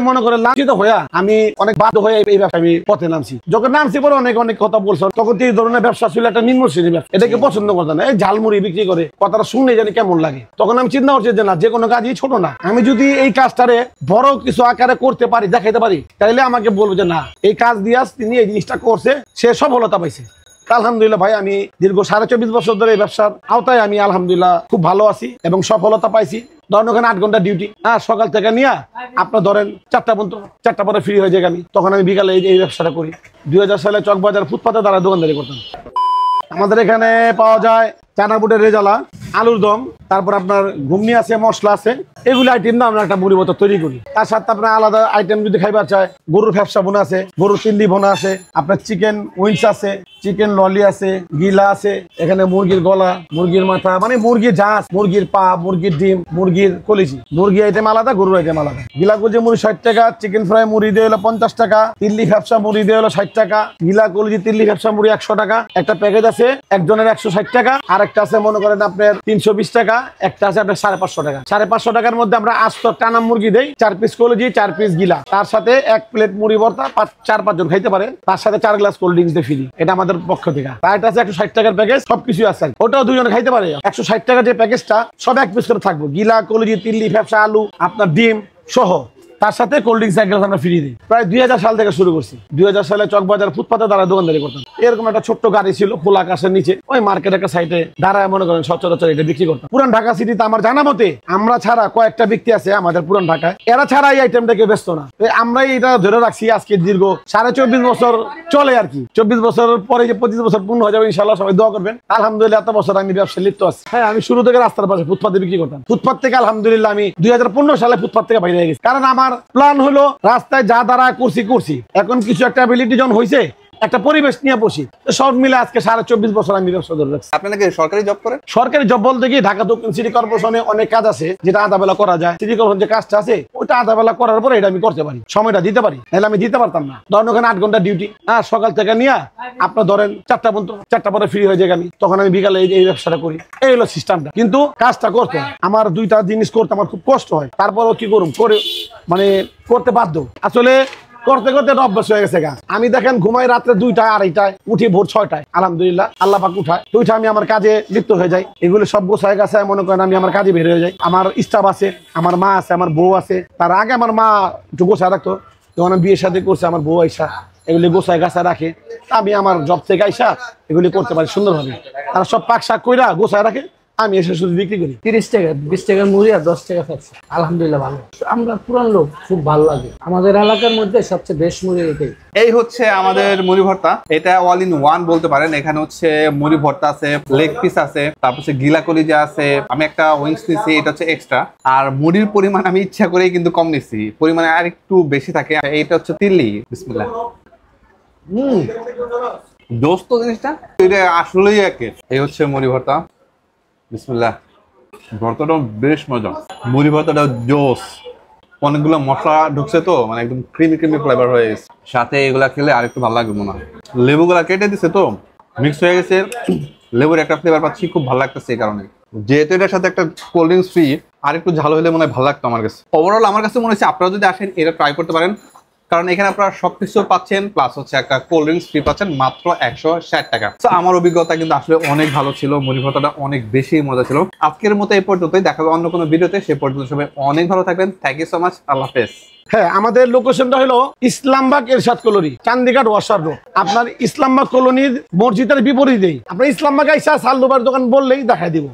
মনে করে লাঞ্ছিত হইয়া আমি অনেক বাধ্য হয়ে এই ব্যবসা আমি পথে নামছি। যখন নামছি পরে অনেক অনেক কথা বলছো, তখন এই ধরনের ব্যবসা ছিল একটা নিম্ন শ্রেণীর ব্যবসা, এটাকে পছন্দ করতো না। এই ঝালমুড়ি বিক্রি করে কথাটা শুনলে জানি কেমন লাগে। তখন আমি চিন্তা করছি যে না, যে কোনো কাজই ছোট না, আমি যদি এই কাজটারে বড় কিছু আকারে করতে পারি, দেখাইতে পারি, তাইলে আমাকে বলবো যে না, এই কাজ দিয়া তিনি এই জিনিসটা করছে, সে সফলতা পাইছে। আলহামদুলিল্লাহ ভাই, আমি দীর্ঘ 24.5 বছর ধরে এই ব্যবসার আওতায় আমি আলহামদুলিল্লাহ খুব ভালো আছি এবং সফলতা পাইছি। ধরেন ওখানে 8 ঘন্টা ডিউটি, সকাল থেকে নিয়ে আপনার ধরেন 4টা পর্যন্ত, 4টা পরে ফ্রি হয়ে যায় আমি, তখন আমি বিকালে এই ব্যবসাটা করি। 2000 সালে চকবাজার ফুটপাতে দ্বারা দোকানদারি করতাম। আমাদের এখানে পাওয়া যায় চানা বুটের রেজালা, আলুর দম, তারপর আপনার ঘুগনি আছে, মশলা আছে, এগুলো আইটেম না আমরা একটা মুড়ি মতো তৈরি করি। তার সাথে আপনার আলাদা আইটেম যদি খাইবার চায়, গরুর ফ্যাপসা বোনা আছে, গরুর চিল্লি বোনা আছে, আপনার চিকেন উইংস আছে, চিকেন ললি আছে, গিলা আছে, এখানে মুরগির গলা, মুরগির মাথা, মানে মুরগির ঝাঁস, মুরগির পা, মুরগির ডিম, মুরগির কলিজি, মুরগি আইটেম আলাদা, গরুর আইটেম আলাদা। গিলা কলিজি মুড়ি 60 টাকা, চিকেন ফ্রাই মুড়ি দিয়ে হলো 50 টাকা, তিল্লি ফ্যাপসা মুড়ি দিয়ে হলো 60 টাকা, গিলা কলিজি তিল্লি ফ্যাপসা মুড়ি 100 টাকা। একটা প্যাকেজ আছে একজনের 160 টাকা, আর একটা আছে মনে করেন আপনার 320 টাকা, একটা আছে আপনার 550 টাকা। 550 টাকার মধ্যে আমরা আস্ত টানা মুরগি দেই, 4 পিস কলিজি, 4 পিস গিলা, তার সাথে 1 প্লেট মুড়ি ভর্তা, 4-5 জন খাইতে পারে, তার সাথে 4 গ্লাস কোল্ড ড্রিঙ্কস দিয়ে ফ্রি। এটা আমাদের পক্ষ থেকে। তার আছে 160 টাকার প্যাকেজ, সবকিছু আছে, ওটাও 2 জনে খাইতে পারে। 160 টাকার যে প্যাকেজটা সব 1 পিস করে থাকবো, গিলা কলিজি তিল্লি ফ্যাপসা আলু আপনার ডিম সহ, তার সাথে কোল্ড ড্রিঙ্কস 1 গ্লাস আমরা ফ্রি দিই। প্রায় 2000 সাল থেকে শুরু করছি। 2000 সালে চকবাজার ফুটপাতে দ্বারা দোকানদারি করতাম। এরকম একটা ছোট্ট গাড়ি ছিল খোলা আকাশের নিচে, ওই মার্কেট একটা সাইডে দাঁড়ায় মনে করেন সচরাচর এটা বিক্রি করতাম। পুরান ঢাকা সিটিতে আমার জানা মতে আমরা ছাড়া কয়েকটা ব্যক্তি আছে আমাদের পুরান ঢাকায়, এরা ছাড়া এই আইটেমটাকে ব্যস্ত না। আমরাই এটা ধরে রাখছি আজকে দীর্ঘ 24.5 বছর চলে আর কি। 24 বছর পরে যে 25 বছর পূর্ণ হয়ে যাবে ইনশাআল্লাহ, সবাই দোয়া করবেন। আলহামদুলিল্লাহ এত বছর আমি ব্যবসায় লিপ্ত আছি। হ্যাঁ, আমি শুরু থেকে রাস্তার পাশে ফুটপাতে বিক্রি করতাম। ফুটপাত থেকে আলহামদুলিল্লাহ আমি 2015 সালে ফুটপাত থেকে বাইরে হয়ে গেছি। কারণ আমার প্ল্যান হলো রাস্তায় যা দ্বারা করছি, এখন কিছু একটা অ্যাবিলিটি জন হয়েছে, একটা পরিবেশ নিয়ে বসি, সব মিলে আজকে 24.5 বছর আমি ব্যবসা ধরে রাখছি। আপনি নাকি সরকারি জব করেন? সরকারি জব বলতে কি, ঢাকা দক্ষিণ সিটি কর্পোরেশনে অনেক কাজ আছে যেটা আধা বেলা করা যায়। সিটি কর্পোরেশন যে কাজটা আছে ওইটা আধা বেলা করার পরে এটা আমি করতে পারি, সময়টা দিতে পারি, নাহলে আমি দিতে পারতাম না। ধরেন ওখানে 8 ঘন্টা ডিউটি, সকাল থেকে নিয়ে আপনার ধরেন 4টা পর্যন্ত, 4টা পরে ফ্রি হয়ে যায় আমি, তখন আমি বিকালে এই ব্যবসাটা করি। এই হলো সিস্টেমটা। কিন্তু কাজটা করতে আমার 2টা জিনিস করতে আমার খুব কষ্ট হয়, তারপরও কি করুম, করে মানে করতে বাধ্য। আসলে করতে করতে অভ্যাস হয়ে গেছে গা। আমি দেখেন ঘুমাই রাত্রে 2টা 2:30, উঠি ভোর 6টায়, আলহামদুলিল্লাহ আল্লাহ পাক উঠায়। উঠে আমি আমার কাজে লিপ্ত হয়ে যাই। এগুলো সব গোছায় গেছে মনে করেন আমি আমার কাজে বের হয়ে যাই। আমার স্টাফ আছে, আমার মা আছে, আমার বউ আছে। তার আগে আমার মা একটু গোছায় রাখতো, যখন আমি বিয়ের সাথে করছি আমার বউ আইসা এগুলি গোছায় গাছায় রাখে। আমি আমার জব থেকে আইসা এগুলি করতে পারি সুন্দরভাবে। তারা সব পাক শাক কইরা গোছায় রাখে, আমি এসে শুধু বিক্রি করি। 30 টাকা 20 টাকার মুড়ি আর 10 টাকা ফ্যাপসা। আলহামদুলিল্লাহ ভালো। আমরা পুরান লোক, খুব ভালো লাগে। আমাদের এলাকার মধ্যে সবচেয়ে বেস্ট মুড়ি এটাই। এই হচ্ছে আমাদের মুড়ি ভর্তা, এটা অল ইন ওয়ান বলতে পারেন। এখানে হচ্ছে মুড়ি ভর্তা আছে, লেগ পিস আছে, তারপর হচ্ছে গিলা কলিজা আছে, আমি একটা উইংস নিছি, এটা হচ্ছে এক্সট্রা। আর মুড়ির পরিমাণ আমি ইচ্ছা করেই কিন্তু কম নিছি, পরিমাণে আর একটু বেশি থাকে। এইটা হচ্ছে তিল্লি। বিসমিল্লাহ। দোস্ত জিনিসটা এটা আসলেই একের। এই হচ্ছে মুড়ি ভর্তা। বিসমিল্লাহ। ভর্তাটা বেশ মজা, মুড়ি ভর্তাটা জোস, অনেকগুলো মশলা ঢুকছে তো, মানে একদম ক্রিমি ফ্লেভার হয়ে গেছে। সাথে এগুলা খেলে আর একটু ভালো লাগবে মনে হয়। লেবুগুলা কেটে দিছে তো মিক্স হয়ে গেছে, লেবুর একটা ফ্লেভার পাচ্ছি, খুব ভালো লাগতেছে। এই কারণে যেহেতু এটার সাথে একটা কোল্ড ড্রিঙ্কস ফ্রি, আর একটু ঝাল হলে মনে হয় ভালো লাগতো আমার কাছে। ওভারঅল আমার কাছে মনে হচ্ছে আপনারা যদি আসেন এটা ট্রাই করতে পারেন, কারণ এখানে আপনারা সবকিছু পাচ্ছেন, প্লাস হচ্ছে একটা কোল্ড ড্রিঙ্কস ফ্রি পাচ্ছেন মাত্র 160 টাকা। তো আমার অভিজ্ঞতা কিন্তু আসলে অনেক ভালো ছিল, মুড়ি ভর্তাটা অনেক বেশি মজা ছিল। আজকের মতো এই পর্যন্তই, দেখা হবে অন্য কোনো ভিডিওতে। সে পর্যন্ত সবাই অনেক ভালো থাকবেন। Thank you so much. আল্লাহ হাফেজ। হ্যাঁ, আমাদের লোকেশনটা হলো ইসলামবাগ এরশাদ কলোনি, চান্দিঘাট ওয়াসার রোড। আপনার ইসলামবাগ কলোনির মসজিদের বিপরীতেই আপনার ইসলামবাগ আইসা সাল্লুবার দোকান বললেই দেখাই দিব।